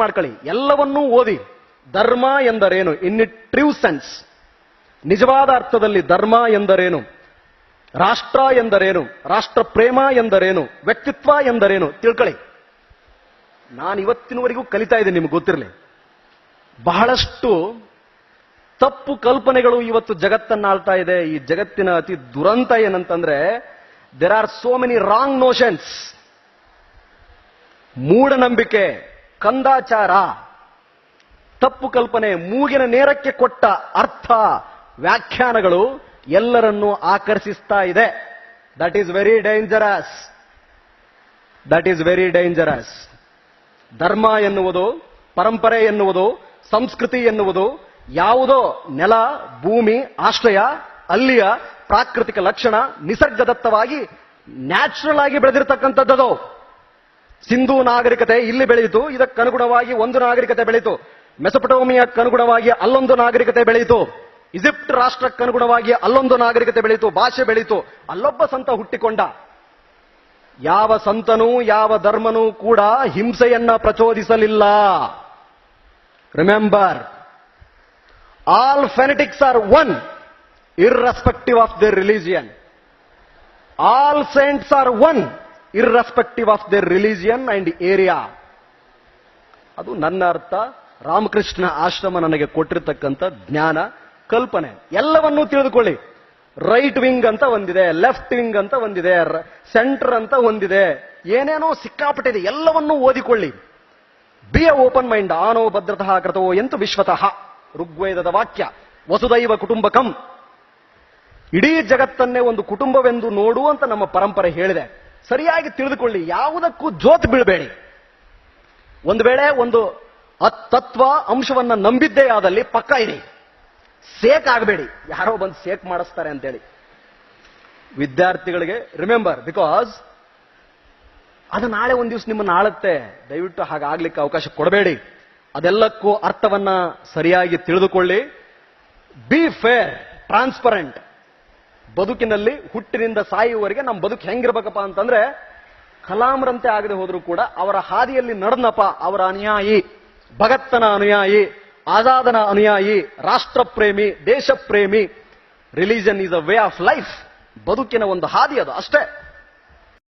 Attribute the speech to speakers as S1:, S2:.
S1: ಮಾಡ್ಕೊಳ್ಳಿ, ಎಲ್ಲವನ್ನೂ ಓದಿ. ಧರ್ಮ ಎಂದರೇನು ಇನ್ ಇಟ್ ಟ್ರೂ ಸೆನ್ಸ್, ನಿಜವಾದ ಅರ್ಥದಲ್ಲಿ ಧರ್ಮ ಎಂದರೇನು, ರಾಷ್ಟ್ರ ಎಂದರೇನು, ರಾಷ್ಟ್ರ ಪ್ರೇಮ ಎಂದರೇನು, ವ್ಯಕ್ತಿತ್ವ ಎಂದರೇನು ತಿಳ್ಕೊಳ್ಳಿ. ನಾನು ಇವತ್ತಿನವರೆಗೂ ಕಲಿತಾ ಇದ್ದೀನಿ, ನಿಮ್ಗೆ ಗೊತ್ತಿರಲಿ. ಬಹಳಷ್ಟು ತಪ್ಪು ಕಲ್ಪನೆಗಳು ಇವತ್ತು ಜಗತ್ತನ್ನಾಳ್ತಾ ಇದೆ. ಈ ಜಗತ್ತಿನ ಅತಿ ದುರಂತ ಏನಂತಂದ್ರೆ, there are so many wrong notions. ಮೂಢನಂಬಿಕೆ, ಕಂದಾಚಾರ, ತಪ್ಪು ಕಲ್ಪನೆ, ಮೂಗಿನ ನೇರಕ್ಕೆ ಕೊಟ್ಟ ಅರ್ಥ, ವ್ಯಾಖ್ಯಾನಗಳು ಎಲ್ಲರನ್ನೂ ಆಕರ್ಷಿಸ್ತಾ ಇದೆ. That is very dangerous. That is very dangerous. ಧರ್ಮ ಎನ್ನುವುದು, ಪರಂಪರೆ ಎನ್ನುವುದು, ಸಂಸ್ಕೃತಿ ಎನ್ನುವುದು ಯಾವುದೋ ನೆಲ, ಭೂಮಿ, ಆಶ್ರಯ, ಅಲ್ಲಿಯ ಪ್ರಾಕೃತಿಕ ಲಕ್ಷಣ, ನಿಸರ್ಗದತ್ತವಾಗಿ ನ್ಯಾಚುರಲ್ ಆಗಿ ಬೆಳೆದಿರತಕ್ಕಂಥದ್ದು. ಸಿಂಧೂ ನಾಗರಿಕತೆ ಇಲ್ಲಿ ಬೆಳೆಯಿತು, ಇದಕ್ಕನುಗುಣವಾಗಿ ಒಂದು ನಾಗರಿಕತೆ ಬೆಳೆಯಿತು. ಮೆಸೊಪಟೋಮಿಯಾಕ್ಕನುಗುಣವಾಗಿ ಅಲ್ಲೊಂದು ನಾಗರಿಕತೆ ಬೆಳೆಯಿತು. ಈಜಿಪ್ಟ್ ರಾಷ್ಟ್ರಕ್ಕನುಗುಣವಾಗಿ ಅಲ್ಲೊಂದು ನಾಗರಿಕತೆ ಬೆಳೆಯಿತು, ಭಾಷೆ ಬೆಳೆಯಿತು. ಅಲ್ಲೊಬ್ಬ ಸಂತ ಹುಟ್ಟಿಕೊಂಡ. ಯಾವ ಸಂತನೂ ಯಾವ ಧರ್ಮನೂ ಕೂಡ ಹಿಂಸೆಯನ್ನ ಪ್ರಚೋದಿಸಲಿಲ್ಲ. Remember, all fanatics are one irrespective of their religion. All saints are one irrespective of their religion and area. ಅದು ನನ್ನ ಅರ್ಥ. ರಾಮಕೃಷ್ಣ ಆಶ್ರಮ ನನಗೆ ಕೊಟ್ಟಿರತಕ್ಕಂಥ ಜ್ಞಾನ, ಕಲ್ಪನೆ. ಎಲ್ಲವನ್ನೂ ತಿಳಿದುಕೊಳ್ಳಿ. ರೈಟ್ ವಿಂಗ್ ಅಂತ ಒಂದಿದೆ, ಲೆಫ್ಟ್ ವಿಂಗ್ ಅಂತ ಒಂದಿದೆ, ಸೆಂಟರ್ ಅಂತ ಒಂದಿದೆ, ಏನೇನೋ ಸಿಕ್ಕಾಪಟ್ಟಿದೆ. ಎಲ್ಲವನ್ನೂ ಓದಿಕೊಳ್ಳಿ. Be a open mind. ಆನೋ ಭದ್ರತಃ ಕೃತೋ ಎಂತು ವಿಶ್ವತಃ, ಋಗ್ವೇದದ ವಾಕ್ಯ. ವಸುದೈವ ಕುಟುಂಬಕಂ. ಇಡೀ ಜಗತ್ತನ್ನೇ ಒಂದು ಕುಟುಂಬವೆಂದು ನೋಡು ಅಂತ ನಮ್ಮ ಪರಂಪರೆ ಹೇಳಿದೆ. ಸರಿಯಾಗಿ ತಿಳಿದುಕೊಳ್ಳಿ. ಯಾವುದಕ್ಕೂ ಜೋತ್ ಬೀಳಬೇಡಿ. ಒಂದು ವೇಳೆ ಒಂದು ತತ್ವ ಅಂಶವನ್ನ ನಂಬಿದ್ದೇ ಆದಲ್ಲಿ ಪಕ್ಕ ಇರಿ. ಸೇಕ್ ಆಗಬೇಡಿ. ಯಾರೋ ಬಂದು ಸೇಕ್ ಮಾಡಿಸ್ತಾರೆ ಅಂತೇಳಿ ವಿದ್ಯಾರ್ಥಿಗಳಿಗೆ ರಿಮೆಂಬರ್, ಬಿಕಾಸ್ ಅದು ನಾಳೆ ಒಂದು ದಿವಸ ನಿಮ್ಮನ್ನು ಆಳುತ್ತೆ. ದಯವಿಟ್ಟು ಹಾಗಾಗ್ಲಿಕ್ಕೆ ಅವಕಾಶ ಕೊಡಬೇಡಿ. ಅದೆಲ್ಲಕ್ಕೂ ಅರ್ಥವನ್ನ ಸರಿಯಾಗಿ ತಿಳಿದುಕೊಳ್ಳಿ. B fair, transparent. ಬದುಕಿನಲ್ಲಿ ಹುಟ್ಟಿನಿಂದ ಸಾಯುವವರೆಗೆ ನಮ್ಮ ಬದುಕು ಹೆಂಗಿರ್ಬೇಕಪ್ಪ ಅಂತಂದ್ರೆ, ಕಲಾಂರಂತೆ ಆಗದೆ ಹೋದ್ರೂ ಕೂಡ ಅವರ ಹಾದಿಯಲ್ಲಿ ನಡೆದನಪ್ಪ, ಅವರ ಅನುಯಾಯಿ, ಭಗತ್ತನ ಅನುಯಾಯಿ, ಆಜಾದನ ಅನುಯಾಯಿ, ರಾಷ್ಟ್ರಪ್ರೇಮಿ, ದೇಶಪ್ರೇಮಿ. Religion is a way of life. ಬದುಕಿನ ಒಂದು ಹಾದಿ ಅದು ಅಷ್ಟೇ.